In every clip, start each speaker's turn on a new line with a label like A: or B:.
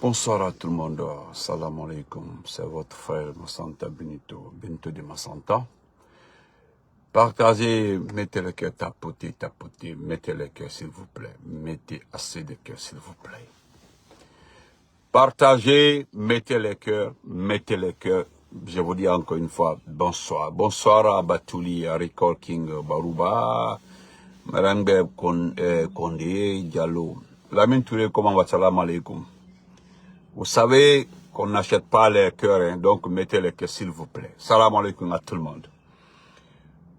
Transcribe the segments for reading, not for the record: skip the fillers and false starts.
A: Bonsoir à tout le monde. Salam alaikum. C'est votre frère Massanta Benito de Massanta. Partagez, mettez le cœur, tapotez, mettez le cœur s'il vous plaît. Mettez assez de cœur s'il vous plaît. Partagez, mettez le cœur, mettez le cœur. Je vous dis encore une fois, bonsoir. Bonsoir à Batouli, à Record King, Barouba, Marangbe Kondé, Diallo. Lamine Touré, comment va? Salam alaikum. Vous savez qu'on n'achète pas les cœurs, hein, donc mettez les cœurs s'il vous plaît. Salam alaikum à tout le monde.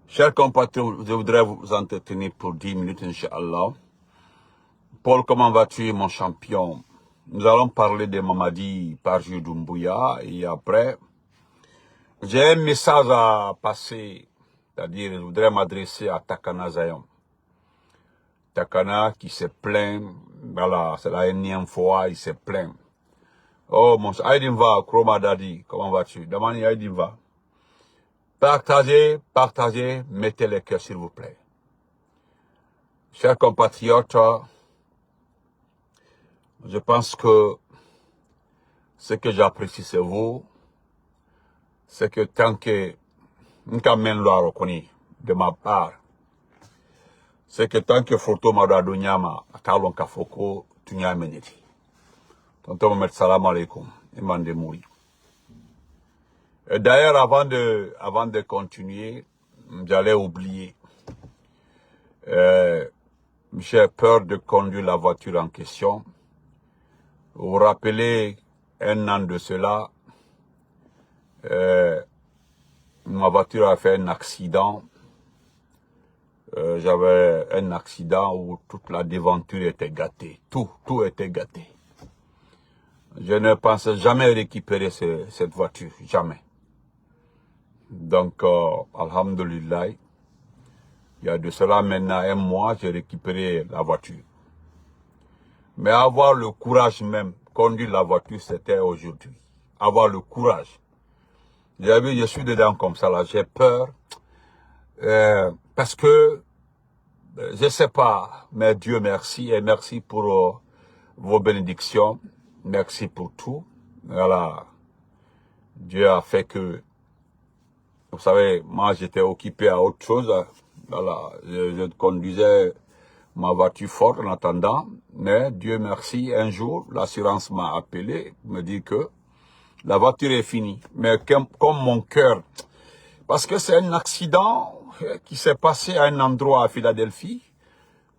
A: Chers compatriotes, je voudrais vous entretenir pour 10 minutes, Inch'Allah. Paul, comment vas-tu, mon champion? Nous allons parler de Mamadi par Jules Doumbouya et après, j'ai un message à passer, c'est-à-dire je voudrais m'adresser à Takana Zayon. Takana qui se plaint, voilà, c'est la énième fois, il se plaint. Oh mon cher, Aïdinva, Chroma Dadi, comment vas-tu? Damani Aïdinva. Partagez, mettez les cœurs s'il vous plaît. Chers compatriotes, je pense que ce que j'apprécie c'est vous, c'est que tant que de ma part, c'est que tant que photo Madadonyama, Atalon Kafoko, Tunya Meneti. Tonton Mohamed, salam alaikum, Iman de Mouri. D'ailleurs, avant de continuer, j'allais oublier. J'ai peur de conduire la voiture en question. Vous vous rappelez, un an de cela, ma voiture a fait un accident. J'avais un accident où toute la devanture était gâtée. Tout était gâté. Je ne pensais jamais récupérer cette voiture, jamais. Donc, alhamdulillah, il y a de cela maintenant un mois, j'ai récupéré la voiture. Mais avoir le courage même, conduire la voiture, c'était aujourd'hui. Avoir le courage. Je suis dedans comme ça, là, j'ai peur. Parce que, je sais pas, mais Dieu merci, et merci pour vos bénédictions. Merci pour tout. Voilà. Dieu a fait que, vous savez, moi j'étais occupé à autre chose. Voilà. Je conduisais ma voiture forte en attendant. Mais Dieu merci, un jour, l'assurance m'a appelé, me dit que la voiture est finie. Mais comme mon cœur, parce que c'est un accident qui s'est passé à un endroit à Philadelphie,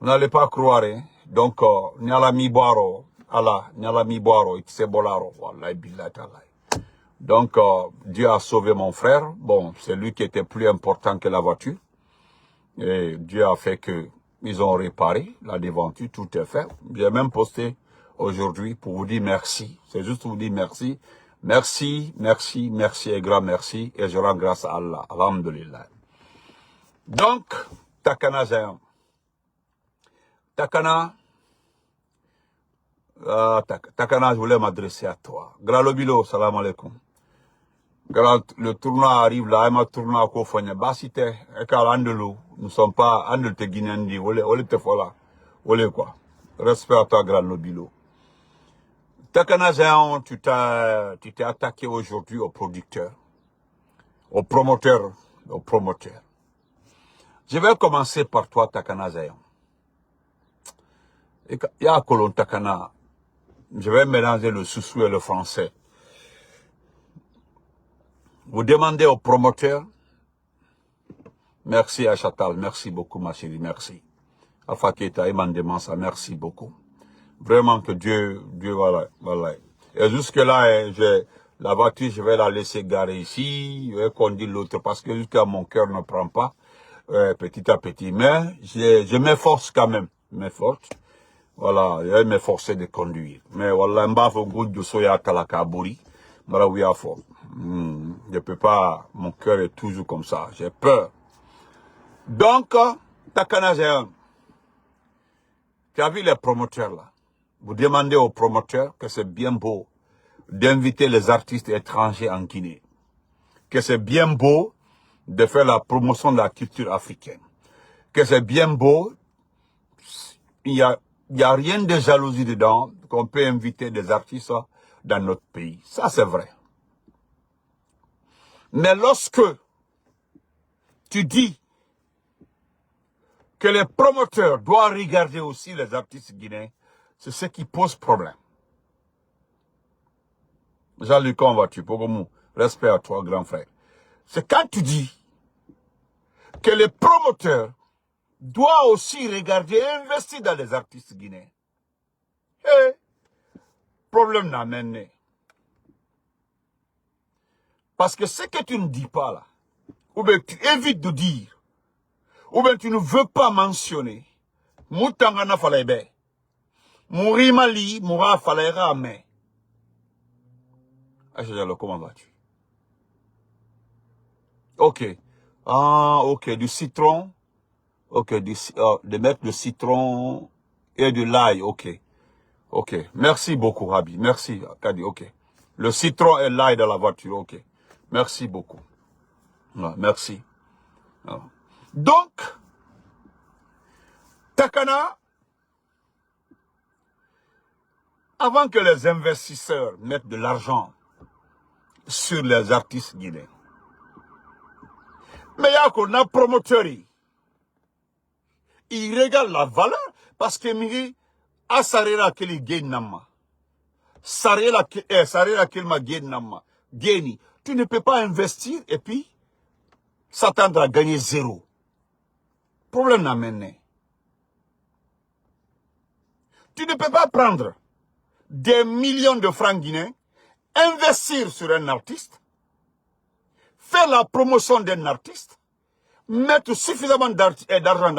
A: vous n'allez pas croire, hein. Donc, Nyalami Boaro, Allah, Nyalami Boaro, Itsebolaro, Wallahi Billah Talai. Donc, Dieu a sauvé mon frère. Bon, c'est lui qui était plus important que la voiture. Et Dieu a fait que ils ont réparé la devanture, tout est fait. J'ai même posté aujourd'hui pour vous dire merci. C'est juste pour vous dire merci. Merci et grand merci. Et je rends grâce à Allah. Alhamdulillah. Donc, Takana Zayon. Takana, Takana, je voulais m'adresser à toi. Grand Lobilo, salam alaikum. Le tournoi arrive là, il m'a tourné à Kofanya. Basite, Ekal Andelo, nous ne sommes pas Andel te Guinéandi, Olé te fola, Olé quoi. Respect à toi, Grand Lobilo. Takana Zayon, tu t'es attaqué aujourd'hui aux producteurs, aux promoteurs. Je vais commencer par toi, Takana Zayon. Il y a Kolon Takana. Je vais mélanger le soussou et le français. Vous demandez aux promoteurs, merci à Chatal, merci beaucoup ma chérie, merci. Alpha Keita, Iman Demansa, merci beaucoup. Vraiment que Dieu, voilà. Et jusque-là, la voiture, je vais la laisser garer ici, je vais conduire l'autre, parce que jusqu'à mon cœur ne prend pas, petit à petit. Mais, je m'efforce quand même, Voilà, je vais m'efforcer de conduire. Mais voilà, m'bafo goût de soya talakaburi, maraouya fort. Je peux pas, mon cœur est toujours comme ça, j'ai peur. Donc, Takana Zayon, tu as vu les promoteurs là. Vous demandez aux promoteurs que c'est bien beau d'inviter les artistes étrangers en Guinée. Que c'est bien beau de faire la promotion de la culture africaine. Que c'est bien beau, il y a rien de jalousie dedans, qu'on peut inviter des artistes dans notre pays. Ça, c'est vrai. Mais lorsque tu dis que les promoteurs doivent regarder aussi les artistes guinéens, c'est ce qui pose problème. Jean-Luc, comment vas-tu? Respect à toi, grand frère. C'est quand tu dis que les promoteurs doivent aussi regarder et investir dans les artistes guinéens. Eh, problème n'a mené. Parce que ce que tu ne dis pas là, ou bien tu évites de dire, ou bien tu ne veux pas mentionner, Moutangana Falebe, Mourimali, Moura Falera, mais. Comment vas-tu? Ok. Ah, ok, du citron. Ok, de mettre du citron et de l'ail, ok. Ok, merci beaucoup, Rabi. Merci, Kadi, ok. Le citron et l'ail dans la voiture, ok. Merci beaucoup. Ah, merci. Ah. Donc, Takana, avant que les investisseurs mettent de l'argent sur les artistes guinéens, mais il y a qu'on a promoteur, il regarde la valeur parce que Miri a sarera keli gain nama. Sarera kelma gain nama. Gaini. Tu ne peux pas investir et puis s'attendre à gagner zéro. Problème n'a mené. Tu ne peux pas prendre des millions de francs guinéens, investir sur un artiste, faire la promotion d'un artiste, mettre suffisamment d'argent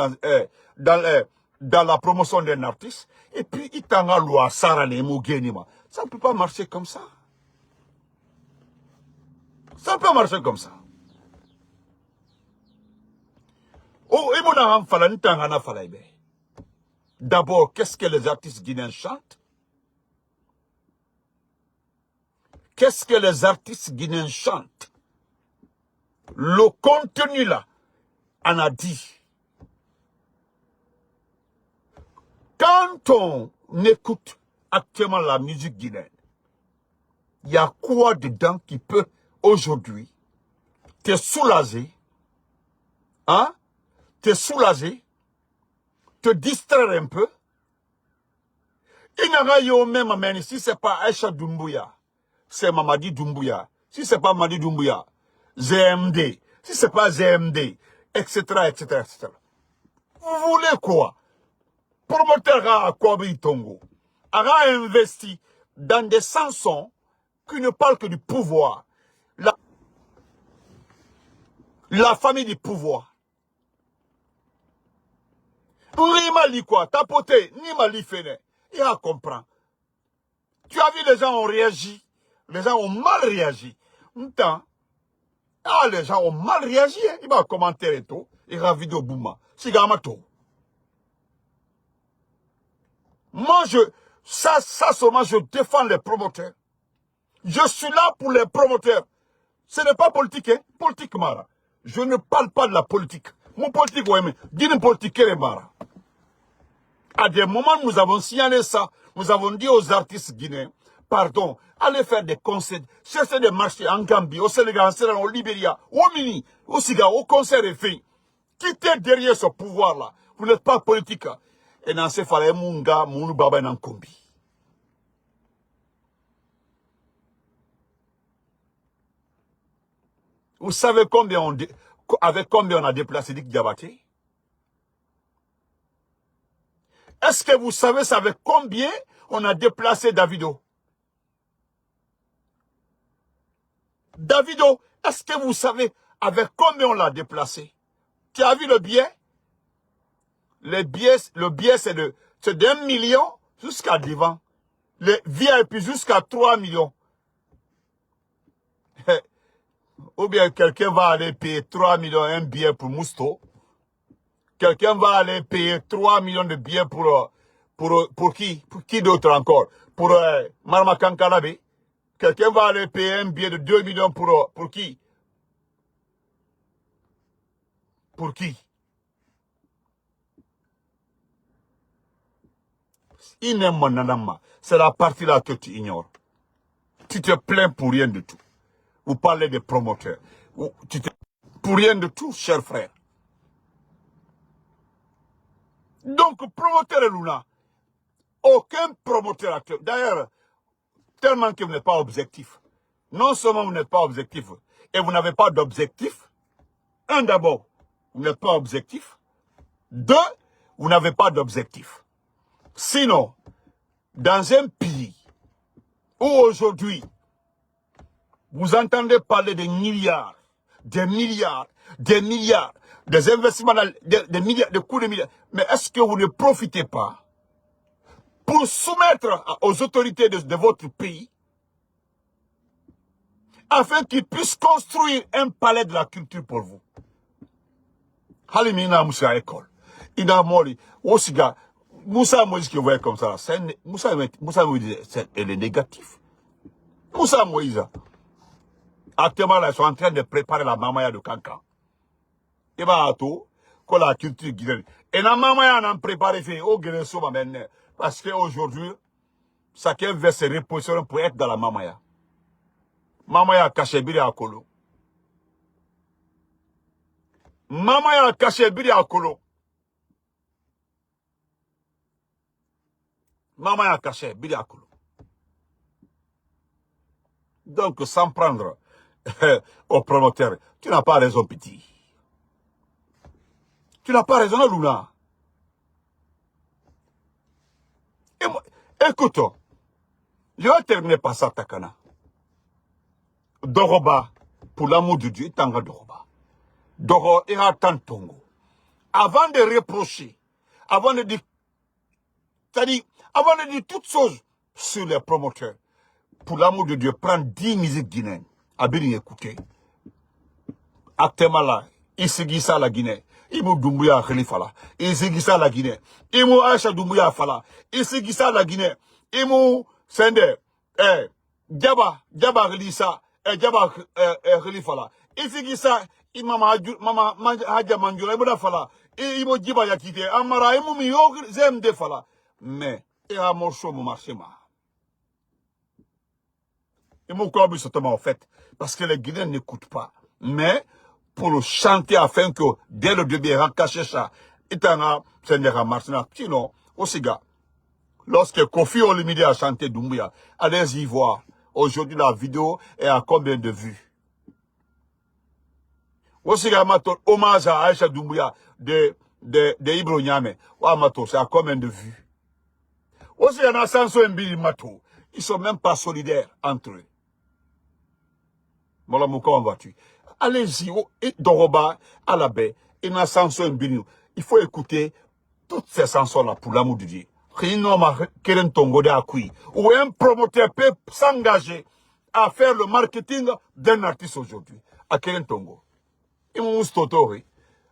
A: dans la promotion d'un artiste, et puis il t'en a loi, Sarah Genima. Ça ne peut pas marcher comme ça. Ça ne peut pas marcher comme ça. Oh, d'abord, qu'est-ce que les artistes guinéens chantent? Qu'est-ce que les artistes guinéens chantent? Le contenu là, on a dit. Quand on écoute actuellement la musique guinéenne, il y a quoi dedans qui peut aujourd'hui te soulager, hein? Te soulager, te distraire un peu. Il n'y a rien même amené, si ce n'est pas Aïcha Doumbouya, c'est Mamadi Doumbouya. Si ce n'est pas Mamadi Doumbouya, ZMD. Si ce n'est pas ZMD, etc., etc., etc. Vous voulez quoi? Promoteur à Kwabi Tongo a investi dans des chansons qui ne parlent que du pouvoir. La famille du pouvoir. Ni Mali quoi, tapoté, ni Mali fene. Il y a à comprendre. Tu as vu, les gens ont réagi. Les gens ont mal réagi. Les gens ont mal réagi. Hein. Il va commenter et tout. Il va vidéo bouma. C'est gamato. Moi, seulement, je défends les promoteurs. Je suis là pour les promoteurs. Ce n'est pas politique, hein. Politique, Mara. Je ne parle pas de la politique. Mon politique, ouais, mais d'une politique, Mara. À des moments, nous avons signalé ça. Nous avons dit aux artistes guinéens, pardon, allez faire des concerts, chercher des marchés en Gambie, au Sénégal, en Sierra Leone, au Libéria, au Mini, au Siga, au concert et fait. Quittez derrière ce pouvoir-là. Vous n'êtes pas politique. Et dans ce cas-là, Munga, Mounou Baba Nankombi. Vous savez avec combien on a déplacé Dick Diabaté? Est-ce que vous savez avec combien on a déplacé Davido? Davido, est-ce que vous savez avec combien on l'a déplacé? Tu as vu le billet? Le billet c'est d'1 million jusqu'à devant. Le VIP jusqu'à 3 millions. Ou bien quelqu'un va aller payer 3 millions un billet pour Mousto. Quelqu'un va aller payer 3 millions de billets pour qui? Pour qui d'autre encore? Pour Marma Kankalabe. Quelqu'un va aller payer un billet de 2 millions pour qui? Pour qui? C'est la partie là que tu ignores. Tu te plains pour rien du tout. Vous parlez des promoteurs. Pour rien du tout, cher frère. Donc, promoteur et Luna, aucun promoteur actuel. D'ailleurs, tellement que vous n'êtes pas objectif. Non seulement vous n'êtes pas objectif, et vous n'avez pas d'objectif. Un, d'abord, vous n'êtes pas objectif. Deux, vous n'avez pas d'objectif. Sinon, dans un pays où aujourd'hui, vous entendez parler des milliards, des milliards, des milliards, des investissements, des milliards, des coûts de milliards, mais est-ce que vous ne profitez pas pour soumettre aux autorités de votre pays afin qu'ils puissent construire un palais de la culture pour vous? Halimina Moussa à l'école. Il a mori. Osiga. Moussa Moïse qui voyait comme ça. Moussa Moïse, elle est négatif. Moussa Moïse. Actuellement, là, ils sont en train de préparer la mamaya de Kankan. Et bah, tout, que la culture guinéenne. Et la mamaya en préparé fait au Guinée maintenant. Parce qu'aujourd'hui, chacun veut se repositionner pour être dans la mamaya. Mamaya caché biri à Kolo. Mamaya caché biri à Kolo. Mamaya caché biri à Kolo. Donc, sans prendre au promoteur, tu n'as pas raison, petit. Tu n'as pas raison, Luna. Écoute, je vais terminer par ça, Takana. Doroba, pour l'amour de Dieu, Tanga Doroba. Doro et Tongo. Avant de reprocher, avant de dire, c'est-à-dire, avant de dire toutes choses sur les promoteurs, pour l'amour de Dieu, prends 10 musiques guinéennes. À bien écouter. Actuellement là, Isigisa la Guinée. Imu Doumbouya Khalifala. Isigisa la Guinée. Imu Aïcha Doumbouya Fala. Isigisa la Guinée. Imu Sende. Djaba Khalisa. Djaba Khalifala. Isigisa Mama Hadja Manjura. Imu da Fala. Imu Djiba Yakite. Amara Imu Miyo Zemde Fala. Mais, il y a un morceau mon marché. Et mon corps, en fait, parce que les Guinéens n'écoutent pas. Mais, pour le chanter afin que, dès le début, caché ça, itanga, Seigneur Martina, sinon, aussi gars, lorsque Kofi Olomide a chanté Doumbouya, allez-y voir. Aujourd'hui, la vidéo est à combien de vues? Aussi gars, hommage à Aïcha Doumbouya de Ibro Niame. Mato, c'est à combien de vues? Aussi, il y en a Sanso Mbili Mato. Ils sont même pas solidaires entre eux. Allez-y, Doroba, à la baie, il y a Sanso Mbili. Il faut écouter toutes ces chansons-là pour l'amour de Dieu. Ou un promoteur peut s'engager à faire le marketing d'un artiste aujourd'hui. À Keren Tongo. Il moustotori.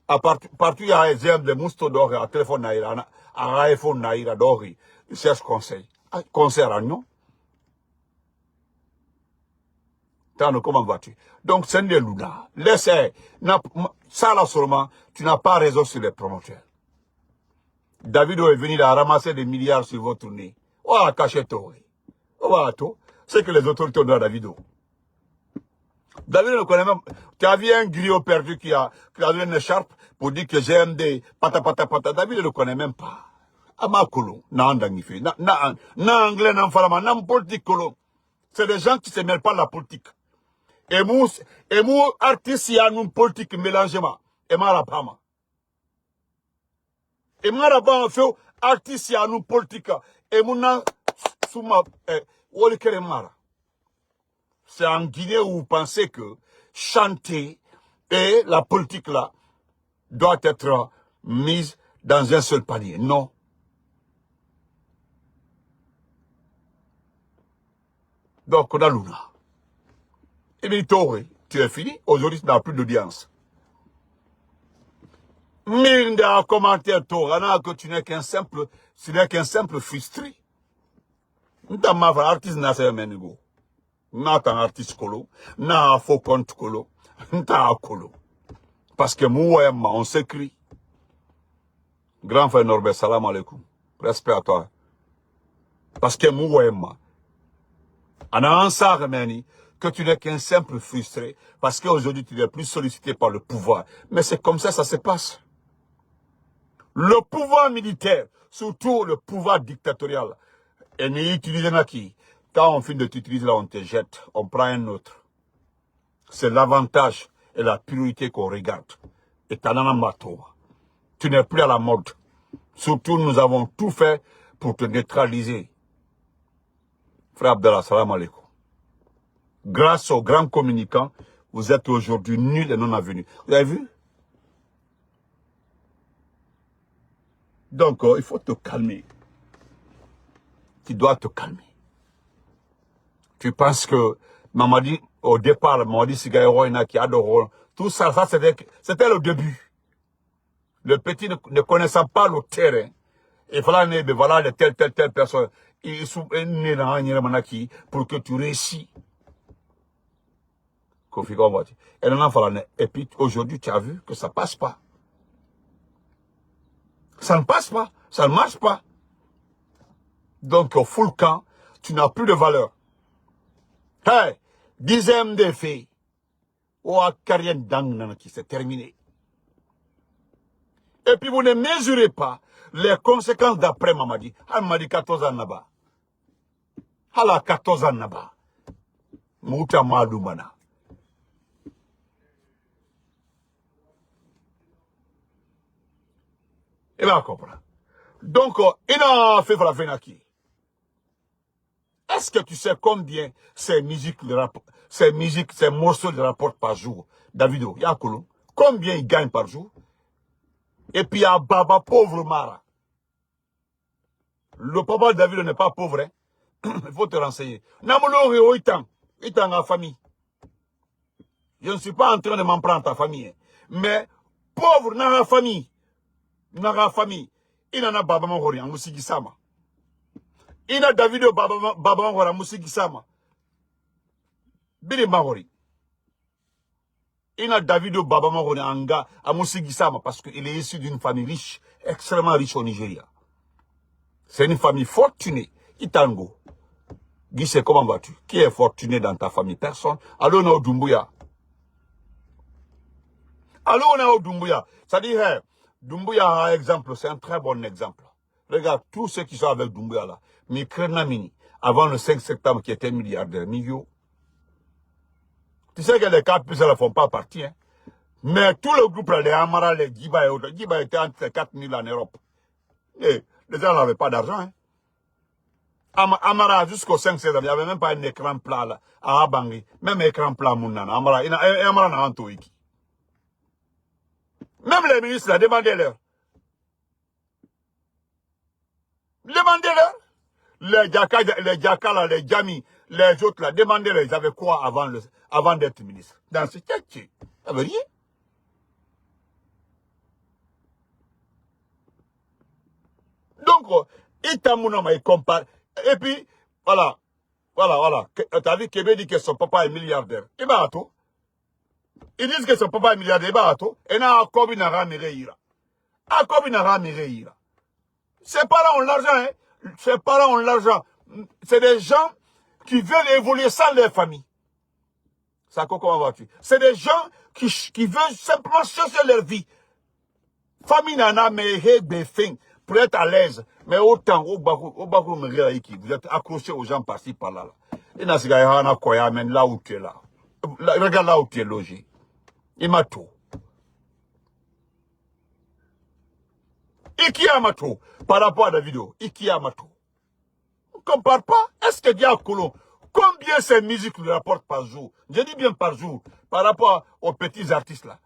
A: À partir il y a exemple de moustodori à téléphone naïra, à iPhone naïra d'ori. Il cherche conseil. Conseil à non? Comment vas-tu? Donc, c'est des Luna. Laissez. Ça là seulement, tu n'as pas raison sur les promoteurs. Davido est venu à ramasser des milliards sur votre nez. Oh, cachez-toi. Oh, c'est que les autorités ont donné à Davido. Davido ne connaît même. Tu as vu un griot perdu qui a donné une écharpe pour dire que GMD, pata. Davido ne le connaît même pas. Amakolo, na andangifi, na anglais, na falama, na politique kolo. C'est des gens qui se mêlent pas de la politique. Et mou artiste y a une politique mélangement. Et marapama. Et marapama fait artiste y a une politique. Et mouna souma wolikere mara. C'est en Guinée où vous pensez que chanter et la politique là doit être mise dans un seul panier. Non. Donc, on a Luna. Et bien, tu es fini. Aujourd'hui, tu n'as plus d'audience. Mille à commentaire, que tu n'es qu'un simple, frustré. N'ta ma artiste n'a pas menigo. N'a un artiste colo. N'a un faux compte colo. N'ta colo. Parce que moi, on s'écrit. Grand frère Norbert, salam alaikum. Respect à toi. Parce que moi, En un ça, que tu n'es qu'un simple frustré, parce qu'aujourd'hui tu n'es plus sollicité par le pouvoir. Mais c'est comme ça se passe. Le pouvoir militaire, surtout le pouvoir dictatorial, est utilisé qui. Quand on finit de t'utiliser là, on te jette, on prend un autre. C'est l'avantage et la priorité qu'on regarde. Et tu n'es plus à la mode. Surtout, nous avons tout fait pour te neutraliser. Frère Abdallah, salam alaikum. Grâce aux grands communicants, vous êtes aujourd'hui nuls et non avenus. Vous avez vu? Donc, il faut te calmer. Tu dois te calmer. Tu penses que Mamadi, au départ, Mamadi Sigaïro, qui adore, tout ça, c'était le début. Le petit ne connaissant pas le terrain, et voilà de telle personne, ils sont nés dans un pour que tu réussis. Et puis aujourd'hui, tu as vu que ça passe pas. Ça ne passe pas, ça ne marche pas. Donc, au full camp, tu n'as plus de valeur. Hey, 10e défi. Ou à carrière d'angle qui s'est terminé. Et puis vous ne mesurez pas les conséquences d'après Mamadi. Mamadi 14 ans là-bas. Hala 14 ans là-bas. Mouta Madoumana. Il va comprendre. Donc, il a fait la Venaki. Est-ce que tu sais combien ces morceaux de rapportent par jour? Davido, Yakolo, combien ils gagnent par jour? Et puis il y a Baba pauvre Mara. Le papa de Davido n'est pas pauvre, hein? Il faut te renseigner. Namolo il est en famille. Je ne suis pas en train de m'en prendre ta famille. Hein. Mais pauvre dans la famille. Dans la famille. Il en a Baba Mangori en Musikisama. Il a Davido Baba Mangori en Musikisama. Bini Mangori. Il a Davido Baba Mangori en Musikisama parce qu'il est issu d'une famille riche, extrêmement riche au Nigeria. C'est une famille fortunée. Itango. Guissé, comment vas-tu? Qui est fortuné dans ta famille? Personne. Allô, on a Doumbouya. Allô, on a Doumbouya. C'est-à-dire, hey, Doumbouya, exemple, c'est un très bon exemple. Regarde, tous ceux qui sont avec Doumbouya là, Mikrenamini, avant le 5 septembre qui était milliardaire, Migio. Tu sais que les 4 puissances ne font pas partie, hein. Mais tout le groupe, les Amara, les Djiba et autres, Djiba était entre 4 000 en Europe. Et les gens n'avaient pas d'argent, hein. Amara, jusqu'au 5 septembre, il n'y avait même pas un écran plat là, à Abangi. Même écran plat, Mounana. Amara n'a pas de. Même les ministres, demandez-leur. Demandez-leur. Les Djaka, là, les Djami, les autres, là, demandez-leur. Ils avaient quoi avant d'être ministre? Dans ce tête, ils n'avaient rien. Donc, Itamounama, il compare. Et puis, voilà. Tu as vu Kébé dit que son papa est milliardaire. Et bah, tout. Ils disent que son papa est milliardaire. Et bah, tout. Et là, Akobi n'a pas ira. Akobi n'a pas ira. Ses parents ont l'argent, hein. Ses parents ont l'argent. C'est des gens qui veulent évoluer sans leur famille. Ça, comment vas-tu? C'est des gens qui veulent simplement chercher leur vie. Famille nana, mais pour être à l'aise. Mais autant, vous êtes accroché aux gens par-ci, par-là. Et là, là où tu es là. Regarde là où tu es logé. Il m'a tout. Ikiamato, par rapport à la vidéo, Ikiamato. On ne compare pas. Est-ce que Diakolo, combien ces musiques lui rapportent par jour? Je dis bien par jour, par rapport aux petits artistes là.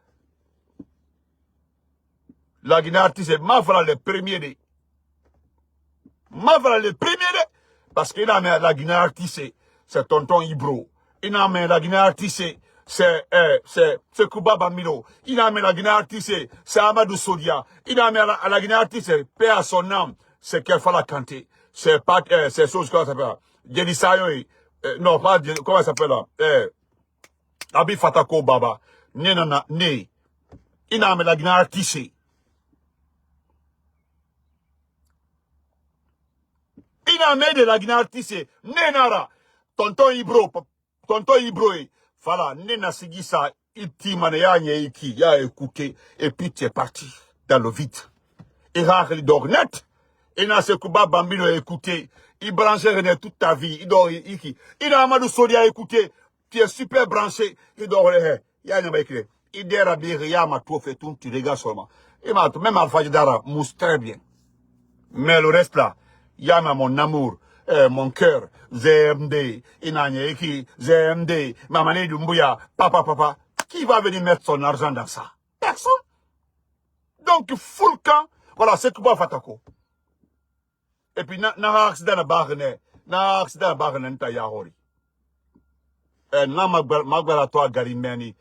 A: La Guinée artiste, c'est Mafra le premier. Mafra le premier. Parce qu'il a mis la Guinée artiste, c'est Tonton Ibro. Il a mis la Guinée artiste, c'est Kuba Bamilo. Il a mis la Guinée artiste, c'est Amadou Sodia. Il a mis la Guinée artiste, paix à son âme, c'est Kelfala Kanté. C'est chose, comment ça s'appelle? Jedi Sayo, non, pas, comment ça s'appelle là? Abi Fatako Baba. Ne. Il a mis la Guinée artiste. Il a mis de la Guinée artiste. Nenara. tonton Ibro, voilà, Nena Sigisa, Iti Maneyanye Iki, il a écouté, et puis tu es parti dans le vide. Il a net. Il n'a ce Kuba Bambino écouté. Il branchait René toute ta vie. Il dort Iki. Il a Amadou Sodi à écouter. Tu es super branché. Il dort il y a un écrit. Il dérabe rien, m'a tout fait tout, tu regardes seulement. Et même Alpha Jidara mousse très bien. Mais le reste là, il y a mon amour, mon cœur, ZMD, Inanyeki, ZMD, Mamane Dumbuya, papa. Qui va venir mettre son argent dans ça? Personne. Donc, full camp, voilà, c'est Kuba Fatako. Et puis, na accident de barne, nta yahori. Na magbara toi garimeni,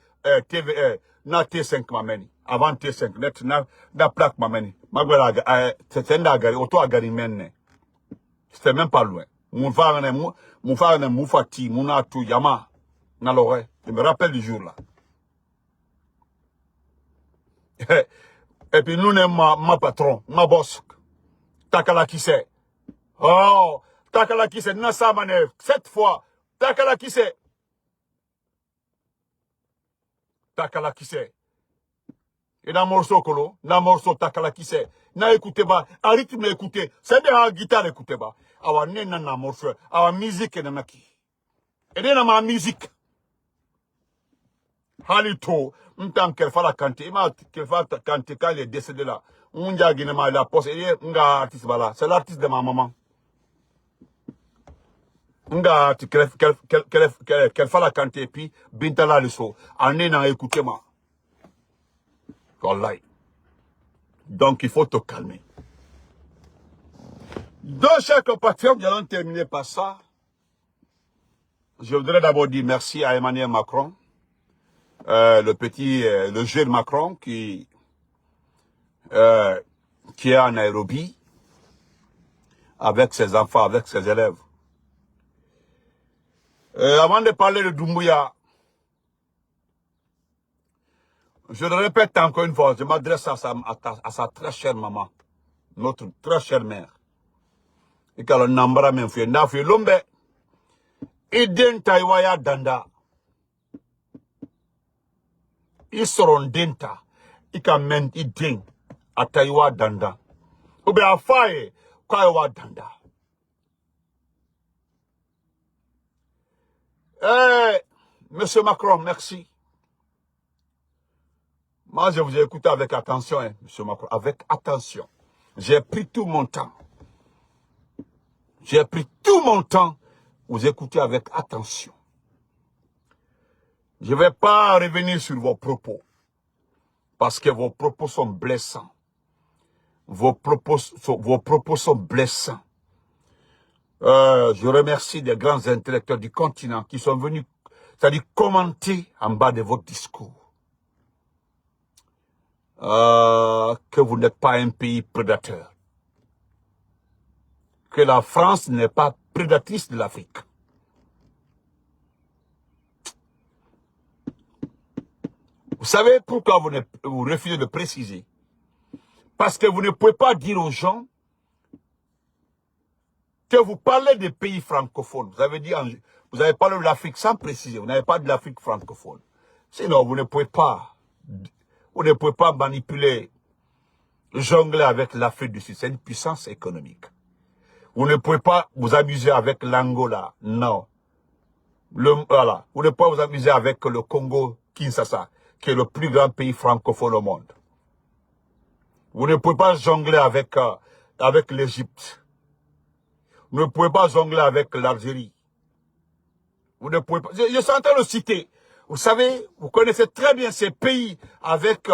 A: TV, na T5 mameni. Avant T5, net, na plaque mameni. Magbara, c'est un gari, auto garimeni. C'était même pas loin. Moufati, Mounatu, Yama, na l'oreille. Je me rappelle du jour là. Et puis, nous, ma patron, ma boss, Takala qui sait. Oh, Takala qui sait, Nassa Manev, 7 fois, Takala qui sait. Takala qui sait. Et dans morceau colo, dans morceau Takala qui sait. Na écoutez pas, à rythme écoutez, c'est bien la guitare écoutez pas. Awa nena na morceau, awa musique na naki. Et dans ma musique. Halito, m'tan qu'elle fait la quantité, qu'elle fait la quantité quand il est décédé là. On y a gagné la poste, et nga artiste là, c'est l'artiste de ma maman. Nga qu'elle fait la quantité, puis bintala le so. En est écoutez moi. Wallahi. Donc il faut te calmer. Donc, chers compatriotes, nous allons terminer par ça. Je voudrais d'abord dire merci à Emmanuel Macron, le jeune Macron qui est en Nairobi avec ses enfants, avec ses élèves. Avant de parler de Doumbouya, je le répète encore une fois, je m'adresse à sa très chère maman, notre très chère mère. Et qu'elle n'embra même fait nafi l'ombe, iden taïwaya danda, ils seront denta, ils can men iden à taïwa danda, ou bien à faye kaiwa danda. Monsieur Macron, merci. Moi, je vous ai écouté avec attention, hein, monsieur Macron, avec attention. J'ai pris tout mon temps. J'ai pris tout mon temps. Vous écoutez avec attention. Je ne vais pas revenir sur vos propos. Parce que vos propos sont blessants. Vos propos sont blessants. Je remercie les grands intellectuels du continent qui sont venus, c'est-à-dire commenter en bas de votre discours. Que vous n'êtes pas un pays prédateur. Que la France n'est pas prédatrice de l'Afrique. Vous savez pourquoi vous refusez de préciser? Parce que vous ne pouvez pas dire aux gens que vous parlez des pays francophones. Vous avez parlé de l'Afrique sans préciser. Vous n'avez pas de l'Afrique francophone. Sinon, vous ne pouvez pas manipuler, jongler avec l'Afrique du Sud. C'est une puissance économique. Vous ne pouvez pas vous amuser avec l'Angola. Non. Voilà. Vous ne pouvez pas vous amuser avec le Congo-Kinshasa, qui est le plus grand pays francophone au monde. Vous ne pouvez pas jongler avec l'Égypte. Vous ne pouvez pas jongler avec l'Algérie. Vous ne pouvez pas. Je suis en train de citer. Vous savez, vous connaissez très bien ces pays avec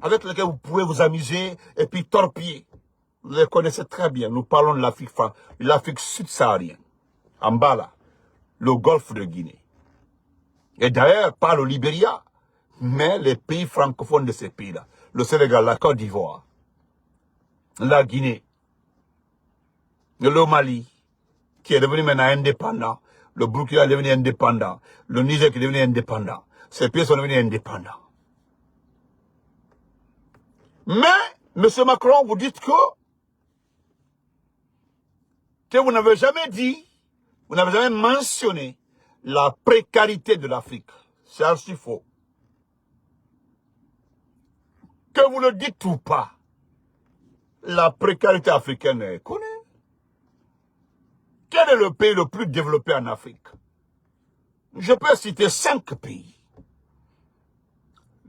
A: lesquels vous pouvez vous amuser et puis torpiller. Vous les connaissez très bien. Nous parlons de l'Afrique subsaharienne. En bas là, le golfe de Guinée. Et d'ailleurs, pas le Libéria, mais les pays francophones de ces pays-là. Le Sénégal, la Côte d'Ivoire, la Guinée, le Mali, qui est devenu maintenant indépendant. Le Burkina est devenu indépendant. Le Niger qui est devenu indépendant. Ces pays sont devenus indépendants. Mais, M. Macron, vous dites que vous n'avez jamais dit, vous n'avez jamais mentionné la précarité de l'Afrique. C'est archi faux. Que vous le dites ou pas, la précarité africaine est connue. Quel est le pays le plus développé en Afrique? Je peux citer 5 pays.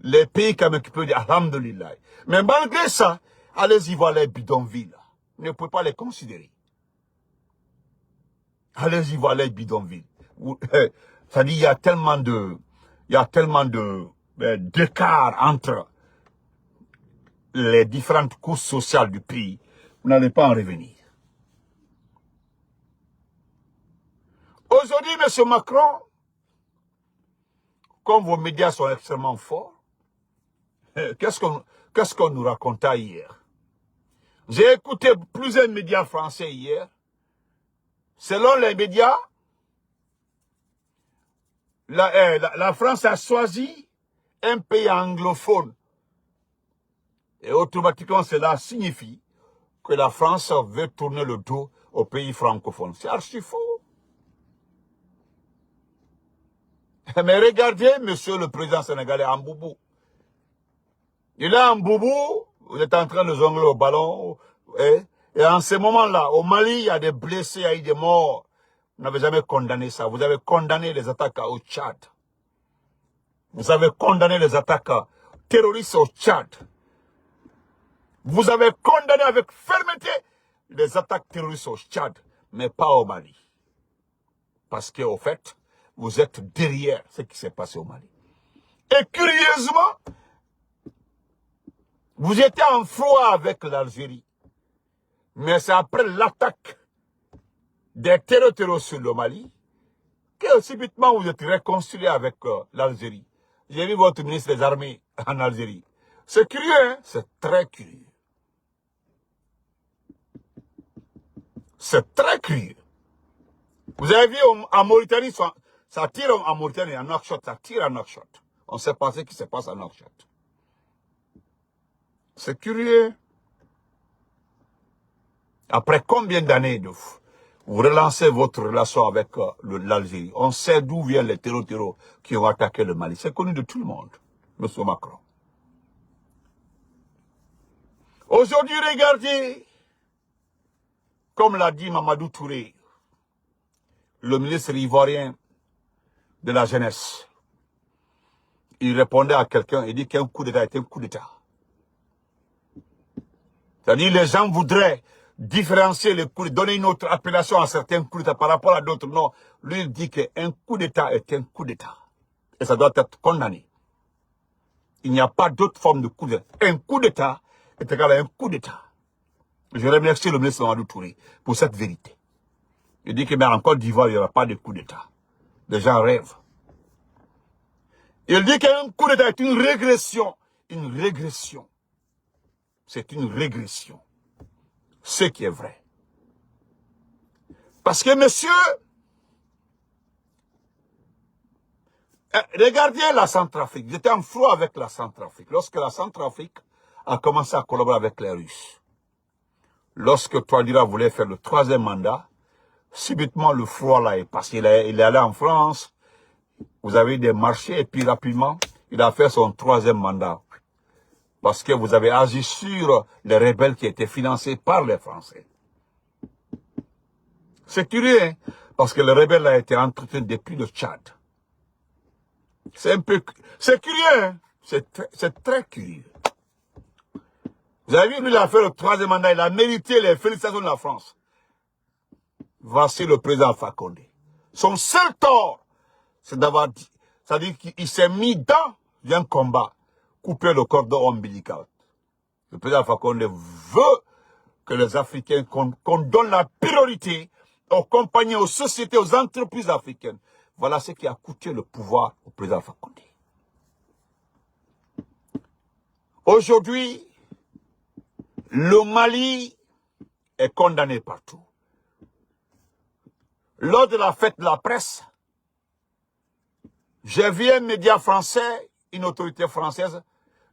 A: Les pays quand même qui peuvent dire alhamdoulilah. Mais malgré ça, allez-y voir les bidonvilles. Vous ne pouvez pas les considérer. Allez-y voir les bidonvilles. Ça dit, il y a tellement d'écart entre les différentes couches sociales du pays. Vous n'allez pas en revenir. Aujourd'hui, M. Macron, comme vos médias sont extrêmement forts, qu'est-ce qu'on nous raconta hier? J'ai écouté plusieurs médias français hier. Selon les médias, la France a choisi un pays anglophone. Et automatiquement, cela signifie que la France veut tourner le dos aux pays francophones. C'est archi faux. Mais regardez, monsieur le président sénégalais, en boubou. Il est en boubou, vous êtes en train de jongler au ballon. Et en ce moment-là, au Mali, il y a des blessés, il y a eu des morts. Vous n'avez jamais condamné ça. Vous avez condamné les attaques au Tchad. Vous avez condamné les attaques terroristes au Tchad. Vous avez condamné avec fermeté les attaques terroristes au Tchad, mais pas au Mali. Parce qu'au fait, vous êtes derrière ce qui s'est passé au Mali. Et curieusement, vous étiez en froid avec l'Algérie. Mais c'est après l'attaque des terroristes sur le Mali que subitement vous êtes réconcilié avec l'Algérie. J'ai vu votre ministre des Armées en Algérie. C'est curieux, hein? C'est très curieux. C'est très curieux. Vous avez vu en Mauritanie, ça tire en Mauritanie, en Nouakchott, ça tire en Nouakchott. On ne sait pas ce qui se passe en Nouakchott. C'est curieux. Après combien d'années vous relancez votre relation avec l'Algérie? On sait d'où viennent les terroristes qui ont attaqué le Mali. C'est connu de tout le monde, M. Macron. Aujourd'hui, regardez, comme l'a dit Mamadou Touré, le ministre ivoirien de la jeunesse. Il répondait à quelqu'un, il dit qu'un coup d'État est un coup d'État. C'est-à-dire les gens voudraient différencier les coups, donner une autre appellation à certains coups d'État par rapport à d'autres. Non, lui il dit qu'un coup d'État est un coup d'État. Et ça doit être condamné. Il n'y a pas d'autre forme de coup d'État. Un coup d'État est égal à un coup d'État. Je remercie le ministre Mamadou Touré pour cette vérité. Il dit que mais en Côte d'Ivoire, il n'y aura pas de coup d'État. Les gens rêvent. Il dit qu'un coup d'État est une régression. Une régression. C'est une régression. Ce qui est vrai. Parce que monsieur, regardez la Centrafrique. J'étais en froid avec la Centrafrique. Lorsque la Centrafrique a commencé à collaborer avec les Russes. Lorsque Touadéra voulait faire le 3e mandat, subitement le froid là est passé. Il est allé en France. Vous avez des marchés et puis rapidement, il a fait son 3e mandat. Parce que vous avez agi sur les rebelles qui étaient financés par les Français. C'est curieux, hein? Parce que le rebelle a été entretenu depuis le Tchad. C'est curieux, hein? C'est très curieux. Vous avez vu, lui, il a fait le 3e mandat, il a mérité les félicitations de la France. Voici le président Alpha Condé. Son seul tort, c'est d'avoir dit, c'est-à-dire qu'il s'est mis dans un combat, couper le cordon ombilical. Le président Alpha Condé veut que les Africains, qu'on donne la priorité aux compagnies, aux sociétés, aux entreprises africaines. Voilà ce qui a coûté le pouvoir au président Alpha Condé. Aujourd'hui, le Mali est condamné partout. Lors de la fête de la presse, j'ai vu un média français, une autorité française,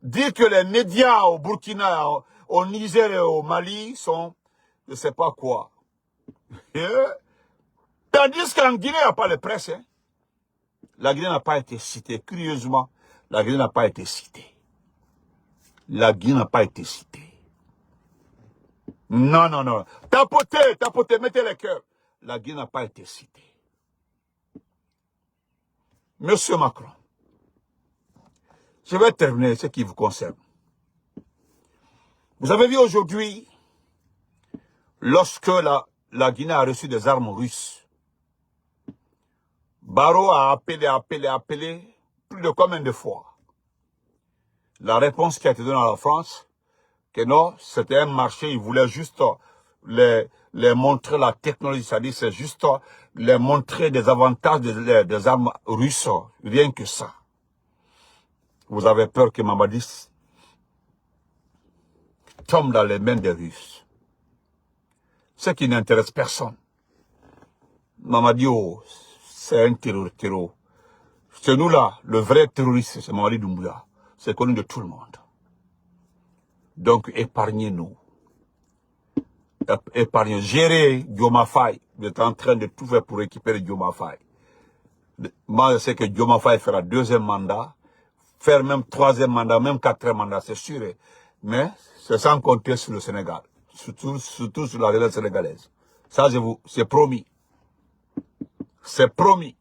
A: dire que les médias au Burkina, au Niger et au Mali sont, je ne sais pas quoi. Tandis qu'en Guinée, il n'y a pas de presse. Hein. La Guinée n'a pas été citée. Curieusement, la Guinée n'a pas été citée. La Guinée n'a pas été citée. Non, non, non. Tapotez, tapotez, mettez les cœurs. La Guinée n'a pas été citée. Monsieur Macron, je vais terminer ce qui vous concerne. Vous avez vu aujourd'hui, lorsque la Guinée a reçu des armes russes, Barrot a appelé, plus de combien de fois? La réponse qui a été donnée à la France, que non, c'était un marché, ils voulaient juste les montrer la technologie, c'est-à-dire c'est juste les montrer des avantages des armes russes, rien que ça. Vous avez peur que Mamadis tombe dans les mains des Russes. Ce qui n'intéresse personne. Mamadi, oh, c'est un terroriste. C'est nous là, le vrai terroriste, c'est Mamadi Doumbouya. C'est connu de tout le monde. Donc, épargnez-nous. Épargnez. Gérez Dioma Faye. Vous êtes en train de tout faire pour récupérer Dioma Faye. Moi, je sais que Dioma Faye fera deuxième mandat, faire même troisième mandat, même quatrième mandat, c'est sûr. Mais c'est sans compter sur le Sénégal. Surtout sur la relève sénégalaise. Ça, c'est promis. C'est promis.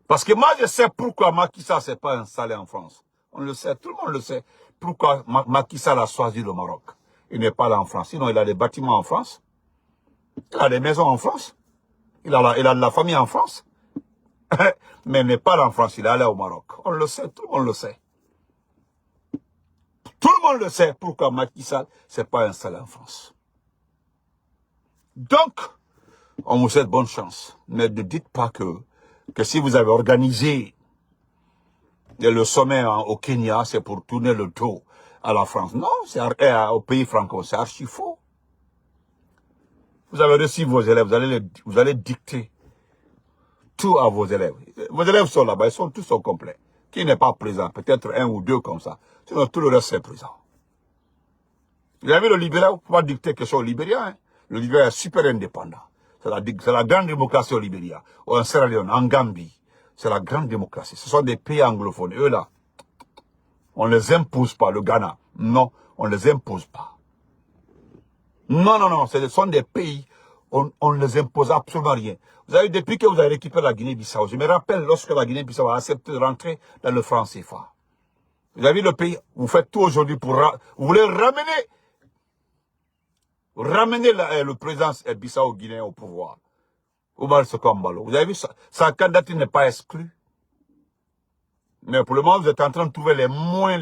A: Parce que moi, je sais pourquoi Macky Sall s'est pas installé en France. On le sait, tout le monde le sait. Pourquoi Macky Sall a choisi le Maroc. Il n'est pas là en France. Sinon, il a des bâtiments en France. Il a des maisons en France. Il a de la famille en France. Mais il n'est pas là en France. Il est allé au Maroc. On le sait, tout le monde le sait. Tout le monde le sait pourquoi Macky Sall s'est pas installé en France. Donc, on vous souhaite bonne chance. Mais ne dites pas que si vous avez organisé le sommet au Kenya, c'est pour tourner le dos à la France. Non, c'est au pays franco, c'est archi faux. Vous avez reçu vos élèves, vous allez dicter tout à vos élèves. Vos élèves sont là-bas, ils sont tous au complet. Qui n'est pas présent, peut-être un ou deux comme ça. Sinon, tout le reste est présent. Vous avez vu le Libéria, vous ne pouvez pas dicter quelque chose au Libéria. Hein? Le Libéria est super indépendant. C'est la grande démocratie au Libéria. En Sierra Leone, en Gambie. C'est la grande démocratie. Ce sont des pays anglophones. Eux là, on ne les impose pas. Le Ghana, non, on ne les impose pas. Non, non, non, ce sont des pays, on ne les impose absolument rien. Vous avez, depuis que vous avez récupéré la Guinée-Bissau, je me rappelle lorsque la Guinée-Bissau a accepté de rentrer dans le franc CFA. Vous avez vu le pays, vous faites tout aujourd'hui pour, vous voulez ramener le président Bissau-Guinéen au pouvoir. Oumar Sokambalo. Vous avez vu, sa candidature n'est pas exclue. Mais pour le moment, vous êtes en train de trouver les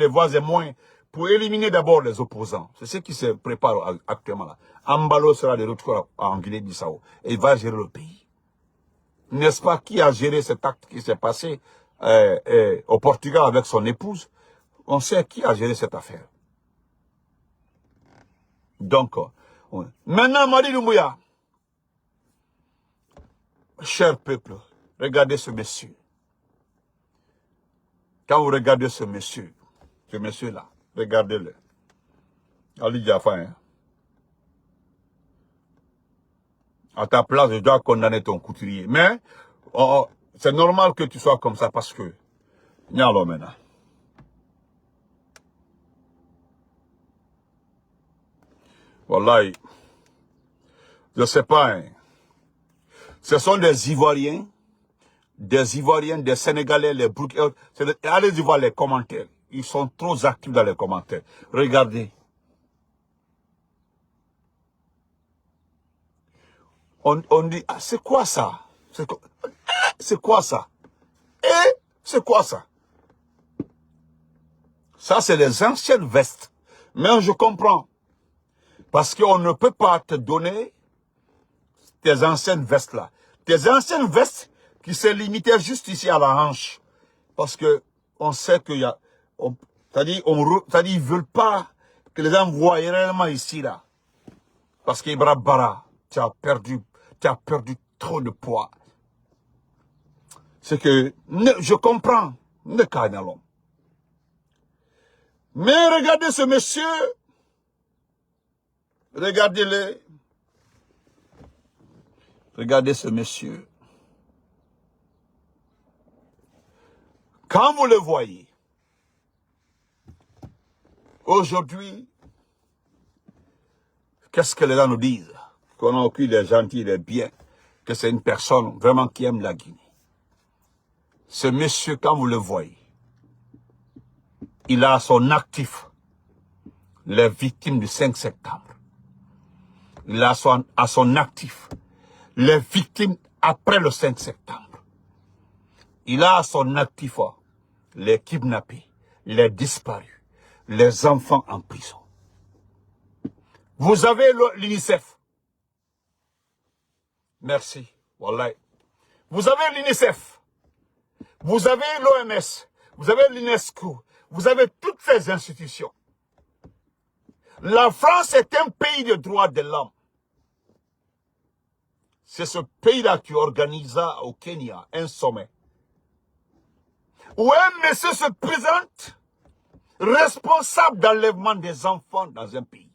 A: voies et moyens pour éliminer d'abord les opposants. C'est ce qui se prépare actuellement là. Ambalo sera de retour en Guinée-Bissau et il va gérer le pays. N'est-ce pas qui a géré cet acte qui s'est passé au Portugal avec son épouse? On sait qui a géré cette affaire. Donc, maintenant, Madi Doumbouya, cher peuple, regardez ce monsieur. Quand vous regardez ce monsieur-là, regardez-le. Ali Jaffa, hein. À ta place, je dois condamner ton couturier. Mais, c'est normal que tu sois comme ça parce que, Nyalo maintenant. Wallahi, je sais pas, hein. Ce sont des Ivoiriens, des Sénégalais, les Burkinabés. Allez-y voir les commentaires. Ils sont trop actifs dans les commentaires. Regardez. On dit, ah, c'est quoi ça? C'est quoi ça? C'est quoi ça? Ça, c'est les anciennes vestes. Mais je comprends. Parce qu'on ne peut pas te donner tes anciennes vestes-là. Tes anciennes vestes qui se limitaient juste ici à la hanche. Parce que on sait qu'il y a... C'est-à-dire, ils ne veulent pas que les gens voient réellement ici, là. Parce qu'Ibra Bara, tu as perdu trop de poids. C'est que, je comprends, ne cagnalons. Mais regardez ce monsieur, regardez-le. Regardez ce monsieur. Quand vous le voyez, aujourd'hui, qu'est-ce que les gens nous disent? Qu'on a il est gentil, il est bien, que c'est une personne vraiment qui aime la Guinée. Ce monsieur, quand vous le voyez, il a à son actif les victimes du 5 septembre. Il a à son actif les victimes après le 5 septembre. Il a à son actif les kidnappés, les disparus, les enfants en prison. Vous avez l'UNICEF. Merci. Wallahi. Vous avez l'UNICEF. Vous avez l'OMS. Vous avez l'UNESCO. Vous avez toutes ces institutions. La France est un pays de droits de l'homme. C'est ce pays-là qui organisa au Kenya un sommet où un monsieur se présente responsable d'enlèvement des enfants dans un pays.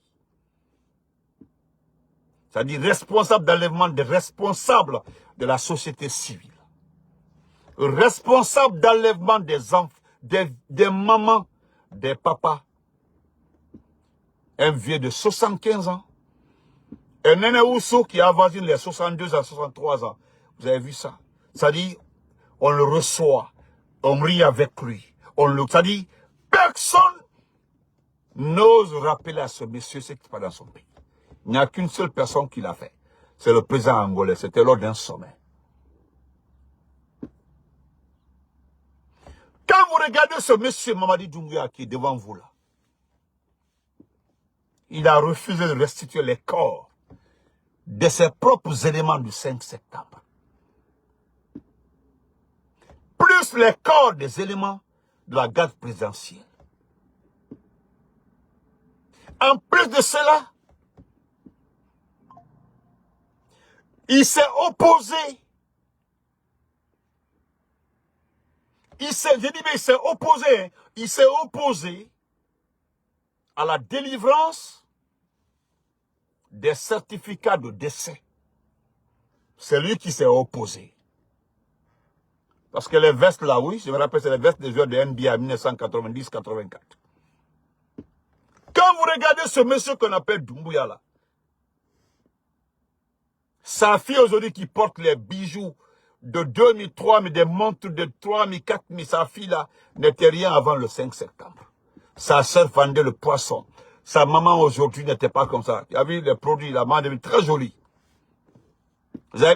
A: C'est-à-dire responsable d'enlèvement des responsables de la société civile. Responsable d'enlèvement des enfants, des mamans, des papas. Un vieux de 75 ans. Un Nene Ousso qui avoisine les 62 à 63 ans. Vous avez vu ça? C'est-à-dire, on le reçoit, on rit avec lui. C'est-à-dire, personne n'ose rappeler à ce monsieur ce qui se passe dans son pays. Il n'y a qu'une seule personne qui l'a fait. C'est le président angolais. C'était lors d'un sommet. Quand vous regardez ce monsieur Mamadi Doumbouya qui est devant vous là, il a refusé de restituer les corps de ses propres éléments du 5 septembre. Plus les corps des éléments de la garde présidentielle. En plus de cela, il s'est opposé. Il s'est opposé à la délivrance des certificats de décès. C'est lui qui s'est opposé. Parce que les vestes là, oui, je me rappelle, c'est les vestes des joueurs de NBA 1990-84. Quand vous regardez ce monsieur qu'on appelle Doumbouya là, sa fille aujourd'hui qui porte les bijoux de 2 000, 3 000, des montres de 3 000, 4 000, sa fille là n'était rien avant le 5 septembre. Sa sœur vendait le poisson. Sa maman aujourd'hui n'était pas comme ça. Il y avait les produits, la maman devait très jolie.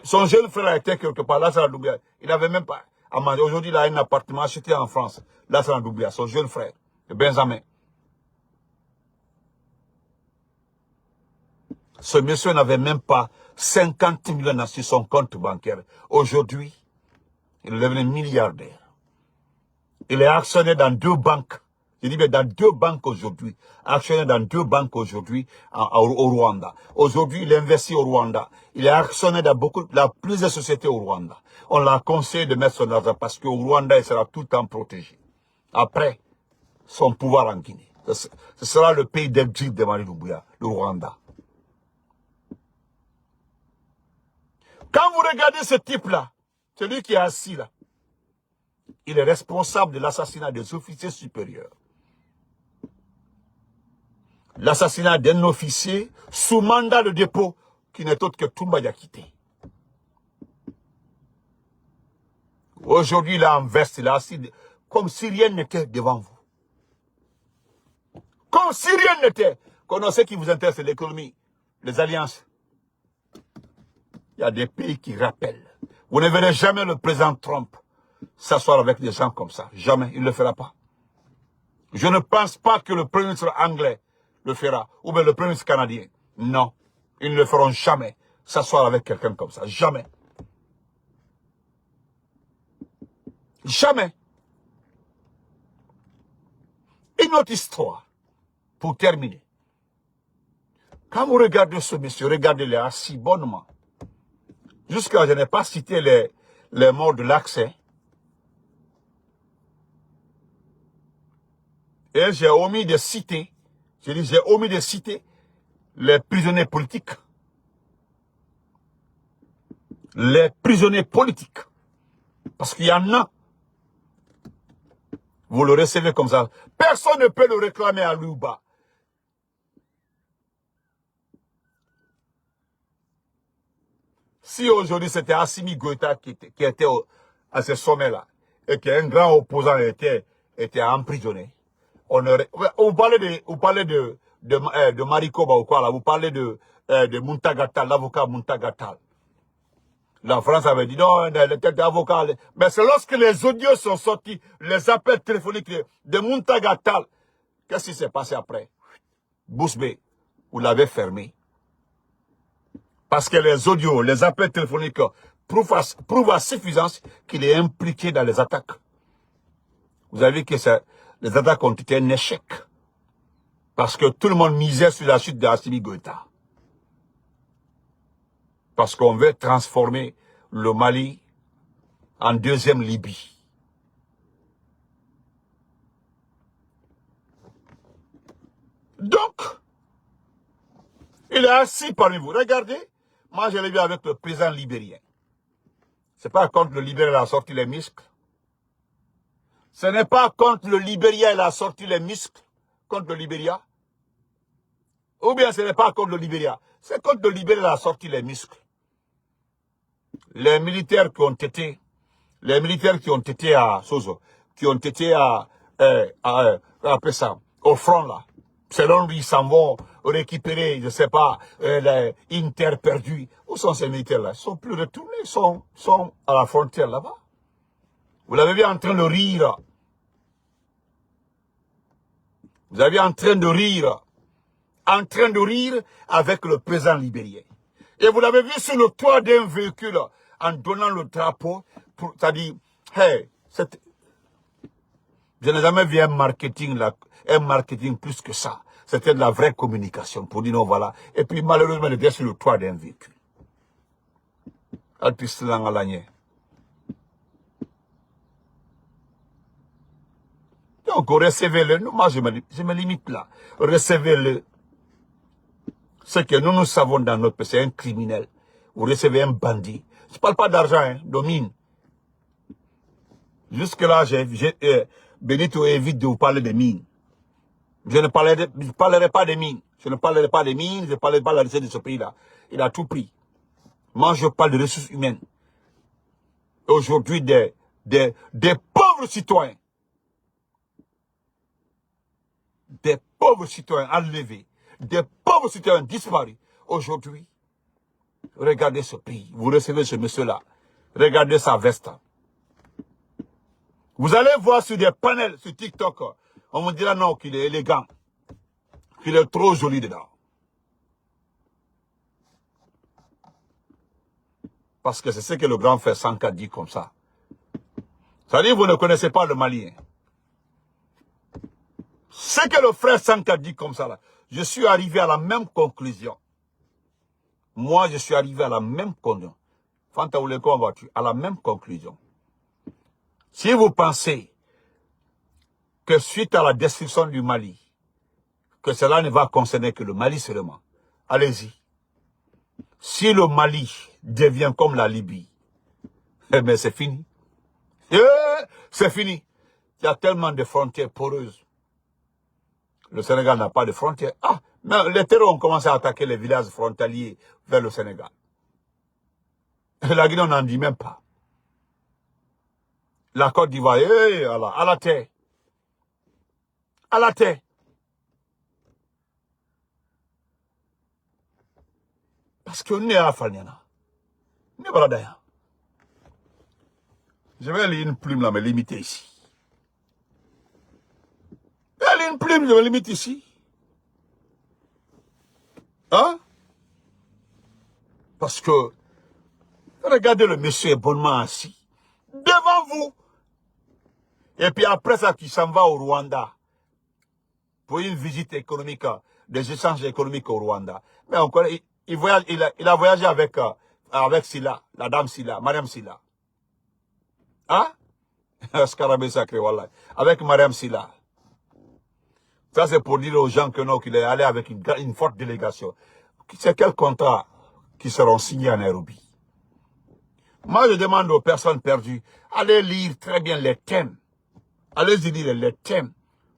A: Son jeune frère était quelque part, là c'est la Doumbouya. Il n'avait même pas à manger. Aujourd'hui il a un appartement acheté en France. Là c'est la Doumbouya, son jeune frère, Benjamin. Ce monsieur n'avait même pas 50 millions sur son compte bancaire. Aujourd'hui, il est devenu milliardaire. Il est actionnaire dans 2 banques. Je dis bien dans 2 banques aujourd'hui. Actionnaire dans 2 banques aujourd'hui au Rwanda. Aujourd'hui, il investit au Rwanda. Il est actionnaire dans plusieurs sociétés au Rwanda. On l'a conseillé de mettre son argent parce qu'au Rwanda, il sera tout le temps protégé. Après, son pouvoir en Guinée. Ce sera le pays d'exil de Mamadi Doumbouya, le Rwanda. Quand vous regardez ce type-là, celui qui est assis là, il est responsable de l'assassinat des officiers supérieurs. L'assassinat d'un officier sous mandat de dépôt qui n'est autre que Toumba Diakité. Aujourd'hui, il est en veste, il est assis comme si rien n'était devant vous. Comme si rien n'était. Qu'on sait qui vous intéresse, c'est l'économie, les alliances. Il y a des pays qui rappellent. Vous ne verrez jamais le président Trump s'asseoir avec des gens comme ça. Jamais, il ne le fera pas. Je ne pense pas que le premier ministre anglais le fera, ou bien le premier ministre canadien. Non, ils ne le feront jamais, s'asseoir avec quelqu'un comme ça. Jamais. Jamais. Une autre histoire, pour terminer. Quand vous regardez ce monsieur, regardez-le assis bonnement. Jusqu'à je n'ai pas cité les morts de l'accès. Et j'ai omis de citer, j'ai omis de citer les prisonniers politiques. Les prisonniers politiques. Parce qu'il y en a. Vous le recevez comme ça. Personne ne peut le réclamer à lui ou bas. Si aujourd'hui c'était Assimi Goïta qui était à ce sommet-là, et qu'un grand opposant était emprisonné, vous parlez de Marikoba ou quoi là, vous parlez de Muntagatal, l'avocat Muntagatal. La France avait dit non, le tête d'avocat. Mais c'est lorsque les audios sont sortis, les appels téléphoniques de Muntagatal, qu'est-ce qui s'est passé après? Bousbé, vous l'avez fermé. Parce que les audios, les appels téléphoniques prouvent à suffisance qu'il est impliqué dans les attaques. Vous avez vu que les attaques ont été un échec. Parce que tout le monde misait sur la chute d'Assimi Goïta. Parce qu'on veut transformer le Mali en deuxième Libye. Donc, il est assis parmi vous. Regardez, moi je l'ai vu avec le président libérien. C'est pas contre le Libéria qu'il a sorti les muscles. Ce n'est pas contre le Libéria qu'il a sorti les muscles. Contre le Libéria. Ou bien ce n'est pas contre le Libéria. C'est contre le Libéria qu'il a sorti les muscles. Les militaires qui ont été à Soso, qui ont été après ça, au front là, selon lui, ils s'en vont récupérer, je ne sais pas, les Inter perdus. Où sont ces militaires-là? Ils ne sont plus retournés, ils sont à la frontière là-bas. Vous l'avez vu en train de rire. Vous avez en train de rire avec le président libérien. Et vous l'avez vu sur le toit d'un véhicule en donnant le drapeau, c'est-à-dire, hey, je n'ai jamais vu un marketing plus que ça. C'était de la vraie communication pour dire non, voilà. Et puis malheureusement, il était sur le toit d'un véhicule. Donc, recevez-le. Moi, je me limite là. Recevez-le. Ce que nous savons dans notre pays, c'est un criminel. Vous recevez un bandit. Je ne parle pas d'argent, hein, de mine. Jusque-là, Benito évite de vous parler de mines. Je ne parlerai pas de mines. Je ne parlerai pas de mines, je ne parlerai pas de la recette de ce pays-là. Il a tout pris. Moi, je parle de ressources humaines. Aujourd'hui, des pauvres citoyens. Des pauvres citoyens enlevés. Des pauvres citoyens disparus. Aujourd'hui, regardez ce pays. Vous recevez ce monsieur-là. Regardez sa veste. Vous allez voir sur des panels sur TikTok. On vous dira non, qu'il est élégant. Qu'il est trop joli dedans. Parce que c'est ce que le grand frère Sanka dit comme ça. Ça dit, vous ne connaissez pas le Malien. Ce que le frère Sanka dit comme ça, là, je suis arrivé à la même conclusion. Moi, je suis arrivé à la même conclusion. Fanta Ouleko, à la même conclusion. Si vous pensez que suite à la destruction du Mali, que cela ne va concerner que le Mali seulement, allez-y. Si le Mali devient comme la Libye, eh bien c'est fini. C'est fini. Il y a tellement de frontières poreuses. Le Sénégal n'a pas de frontières. Ah, mais les terreurs ont commencé à attaquer les villages frontaliers vers le Sénégal. La Guinée, on n'en dit même pas. La Côte d'Ivoire, à la terre. À la terre. Parce qu'on est à Fanyana. Je vais aller une plume là, me limiter ici. Je vais aller une plume, je me limite ici. Hein? Parce que, regardez le monsieur est bonnement assis. Devant vous. Et puis après ça, qui s'en va au Rwanda. Pour une visite économique, des échanges économiques au Rwanda. Mais on connaît, il a voyagé avec Silla, la dame Silla, Mariam Silla. Hein? Scarabée sacré, voilà. Avec Mariam Silla. Ça, c'est pour dire aux gens que non, qu'il est allé avec une forte délégation. C'est quel contrat qui seront signés à Nairobi? Moi, je demande aux personnes perdues, allez lire très bien les thèmes. Allez-y lire les thèmes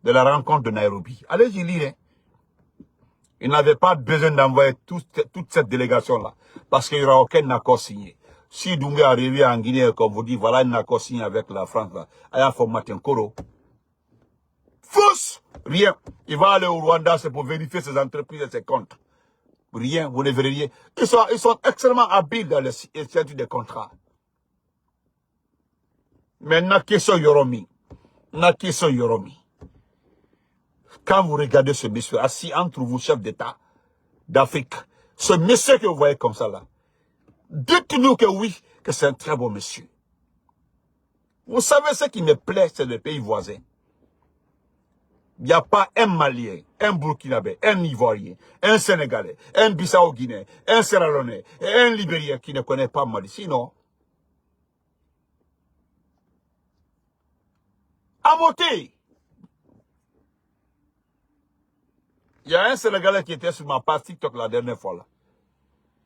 A: de la rencontre de Nairobi. Allez-y lire. Hein. Il n'avait pas besoin d'envoyer toute cette délégation-là. Parce qu'il n'y aura aucun accord signé. Si Doumbouya arrive en Guinée, comme vous dites, voilà un accord signé avec la France, là. Aya Formatin Koro. Fausse! Rien. Il va aller au Rwanda, c'est pour vérifier ses entreprises et ses comptes. Rien, vous ne verrez rien. Ils sont extrêmement habiles dans les signature des contrats. Mais Nakeso Yoromi. Nakeso Yoromi. Quand vous regardez ce monsieur assis entre vous, chef d'État d'Afrique, ce monsieur que vous voyez comme ça là, dites-nous que oui, que c'est un très bon monsieur. Vous savez ce qui me plaît, c'est le pays voisin. Il n'y a pas un Malien, un Burkinabé, un Ivoirien, un Sénégalais, un Bissau-Guinéen, un Sierra-Léonais et un Libérien qui ne connaît pas Mali. Sinon, à monter. Il y a un Sénégalais qui était sur ma page TikTok la dernière fois là.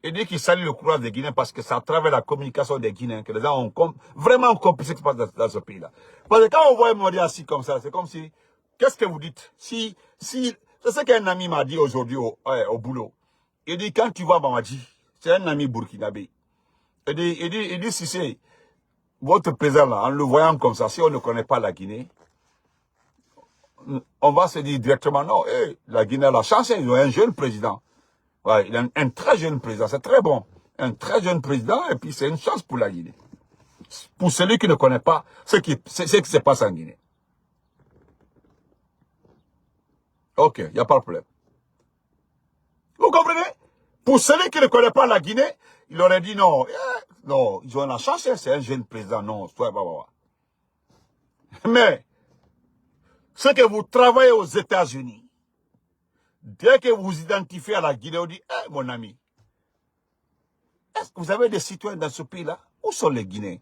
A: Il dit qu'il salue le courage des Guinéens parce que ça travers la communication des Guinéens que les gens ont vraiment compris ce qui se passe dans ce pays-là. Parce que quand on voit Modi assis comme ça, c'est comme si, qu'est-ce que vous dites? C'est ce qu'un ami m'a dit aujourd'hui au boulot. Il dit, quand tu vois Mamadi, c'est un ami burkinabé. Il dit, si c'est votre président là, en le voyant comme ça, si on ne connaît pas la Guinée, on va se dire directement, non, la Guinée a la chance, ils ont un jeune président. Ouais, il a un très jeune président, c'est très bon. Un très jeune président, et puis c'est une chance pour la Guinée. Pour celui qui ne connaît pas ce qui se passe en Guinée. Ok, il n'y a pas de problème. Vous comprenez? Pour celui qui ne connaît pas la Guinée, il aurait dit non, non, ils ont la chance, c'est un jeune président, non, mais, ce que vous travaillez aux États-Unis, dès que vous identifiez à la Guinée, on dit, mon ami, est-ce que vous avez des citoyens dans ce pays-là? Où sont les Guinéens?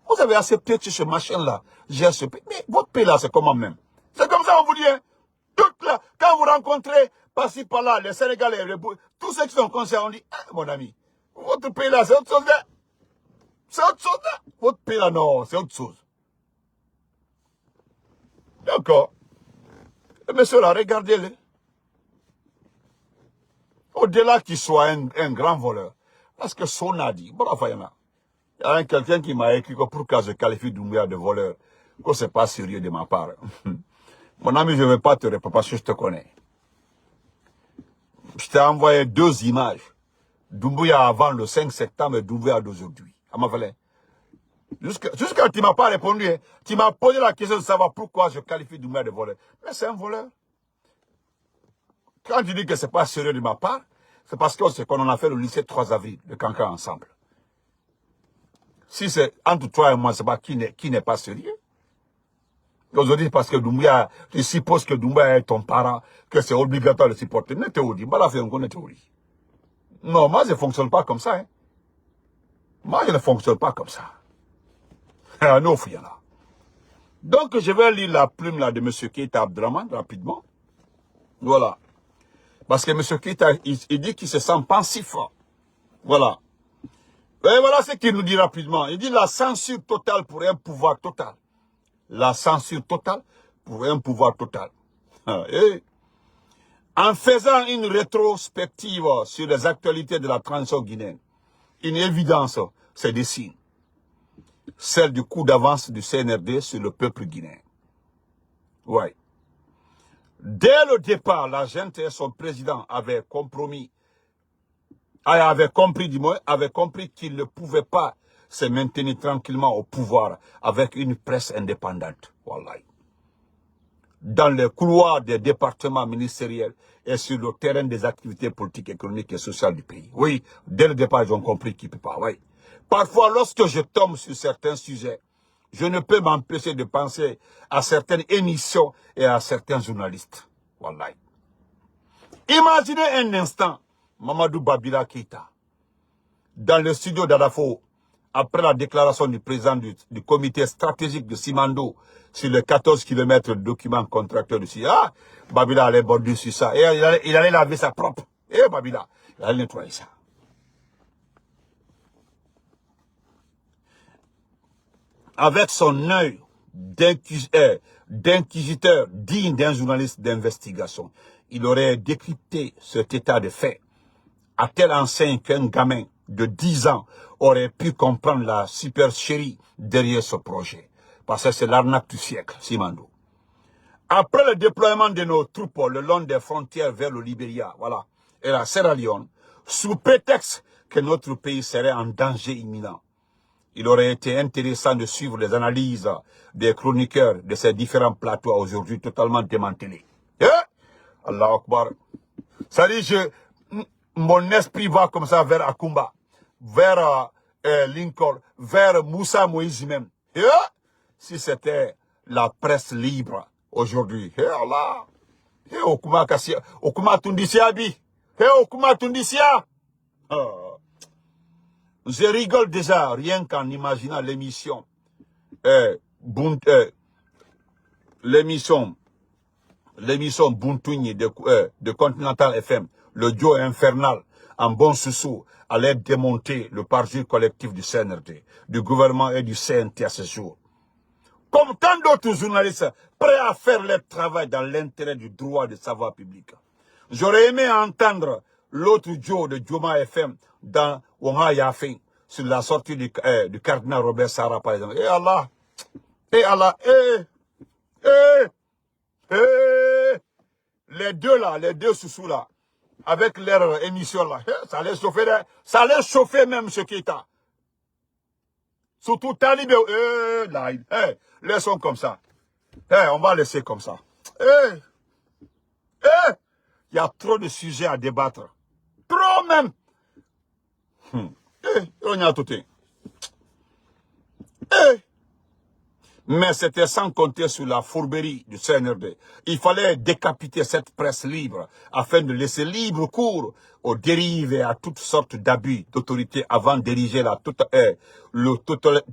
A: Vous avez accepté que ce machin-là gère ce pays. Mais votre pays-là, c'est comment même? C'est comme ça, on vous dit, hein? Tout là, quand vous rencontrez par-ci, par-là, les Sénégalais, tous ceux qui sont concernés, on dit, mon ami, votre pays-là, c'est autre chose. C'est autre chose. Votre pays-là, non, c'est autre chose. D'accord. Monsieur là, regardez-le. Au-delà qu'il soit un grand voleur. Parce que son a dit, il y a quelqu'un qui m'a écrit que pourquoi je qualifie Doumbouya de voleur, que c'est pas sérieux de ma part. Mon ami, je ne vais pas te répondre parce que je te connais. Je t'ai envoyé 2 images. Doumbouya avant le 5 septembre et Doumbouya d'aujourd'hui. Jusqu'à tu ne m'as pas répondu. Hein. Tu m'as posé la question de savoir pourquoi je qualifie Doumbouya de voleur. Mais c'est un voleur. Quand tu dis que ce n'est pas sérieux de ma part, c'est parce que c'est qu'on en a fait le lycée 3 avril, le Cancan ensemble. Si c'est entre toi et moi, c'est pas qui n'est pas sérieux. Aujourd'hui, parce que Doumbouya, tu supposes que Doumbouya est ton parent, que c'est obligatoire de supporter. Ne te dis pas la faire une théorie. Non, moi je ne fonctionne pas comme ça. Hein. Moi je ne fonctionne pas comme ça. Donc je vais lire la plume là de M. Keïta Abdraman rapidement. Voilà. Parce que M. Keïta, il dit qu'il se sent pensif. Voilà. Et voilà ce qu'il nous dit rapidement. Il dit la censure totale pour un pouvoir total. La censure totale pour un pouvoir total. Et en faisant une rétrospective sur les actualités de la transition guinéenne, une évidence se dessine. Celle du coup d'avance du CNRD sur le peuple guinéen. Ouais. Dès le départ, la gente et son président avaient compris qu'il ne pouvait pas se maintenir tranquillement au pouvoir avec une presse indépendante. Wallahi. Dans les couloirs des départements ministériels et sur le terrain des activités politiques, économiques et sociales du pays. Oui, dès le départ, ils ont compris qu'il ne peut pas. Oui. Parfois, lorsque je tombe sur certains sujets, je ne peux m'empêcher de penser à certaines émissions et à certains journalistes. Wallahi. Imaginez un instant Mamadou Babila Keïta dans le studio d'Adafo après la déclaration du président du comité stratégique de Simando sur les 14 km de documents contractuels de SIA. Babila allait border sur ça. Et il allait laver sa propre. Et Babila, il allait nettoyer ça. Avec son œil d'inquisiteur digne d'un journaliste d'investigation. Il aurait décrypté cet état de fait à telle enseigne qu'un gamin de 10 ans aurait pu comprendre la supercherie derrière ce projet. Parce que c'est l'arnaque du siècle, Simandou. Après le déploiement de nos troupes le long des frontières vers le Libéria, voilà, et la Sierra Leone, sous prétexte que notre pays serait en danger imminent, il aurait été intéressant de suivre les analyses des chroniqueurs de ces différents plateaux aujourd'hui totalement démantelés. Allah Akbar. Ça dit, mon esprit va comme ça vers Akumba, vers Lincoln, vers Moussa Moïse même. Si c'était la presse libre aujourd'hui, Allah, Okuma Tundisia bi, Okuma Tundisia. Je rigole déjà, rien qu'en imaginant l'émission, l'émission Buntugni de Continental FM, le duo infernal, en bon sous allait démonter le parti collectif du CNRD, du gouvernement et du CNT à ce jour. Comme tant d'autres journalistes prêts à faire leur travail dans l'intérêt du droit de savoir public. J'aurais aimé entendre l'autre duo de Djoma FM dans Wonga Yafin, sur la sortie du cardinal Robert Sarah, par exemple. Allah, les deux là, les deux sous là, avec leur émission là, ça allait chauffer même ce qui est là. Surtout Talibé, laissons comme ça. On va laisser comme ça. Il y a trop de sujets à débattre. Trop même. On y a tout. Mais c'était sans compter sur la fourberie du CNRD. Il fallait décapiter cette presse libre afin de laisser libre cours aux dérives et à toutes sortes d'abus d'autorité avant d'ériger le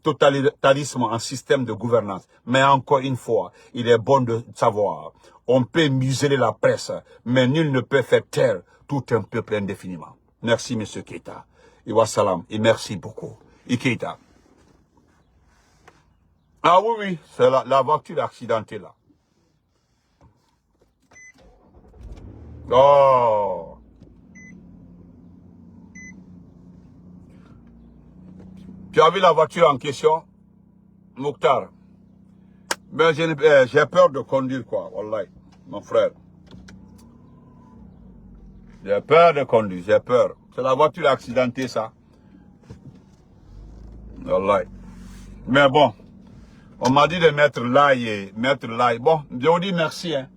A: totalitarisme en système de gouvernance. Mais encore une fois, il est bon de savoir, on peut museler la presse, mais nul ne peut faire taire tout un peuple indéfiniment. Merci, M. Keita. Et wassalam. Et merci beaucoup. Et Keita. Ah oui, c'est la voiture accidentée là. Oh. Tu as vu la voiture en question, Mokhtar? Mais j'ai peur de conduire quoi, wallahi, mon frère. J'ai peur de conduire, j'ai peur. C'est la voiture accidentée ça. Wallahi. Mais bon. On m'a dit de mettre l'ail. Bon, je vous dis merci. Hein.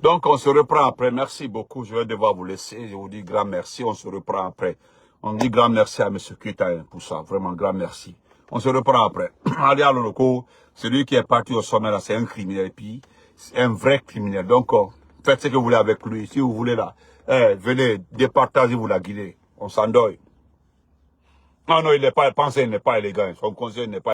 A: Donc, on se reprend après. Merci beaucoup. Je vais devoir vous laisser. Je vous dis grand merci. On se reprend après. On dit grand merci à M. Keita pour ça. Vraiment grand merci. On se reprend après. Ali Aloloko, celui qui est parti au sommet là, c'est un criminel. Et puis, c'est un vrai criminel. Donc, faites ce que vous voulez avec lui. Si vous voulez là, venez, départagez-vous la Guinée. On s'endort. Non, il n'est pas, pensez, il n'est pas élégant. Son conseil n'est pas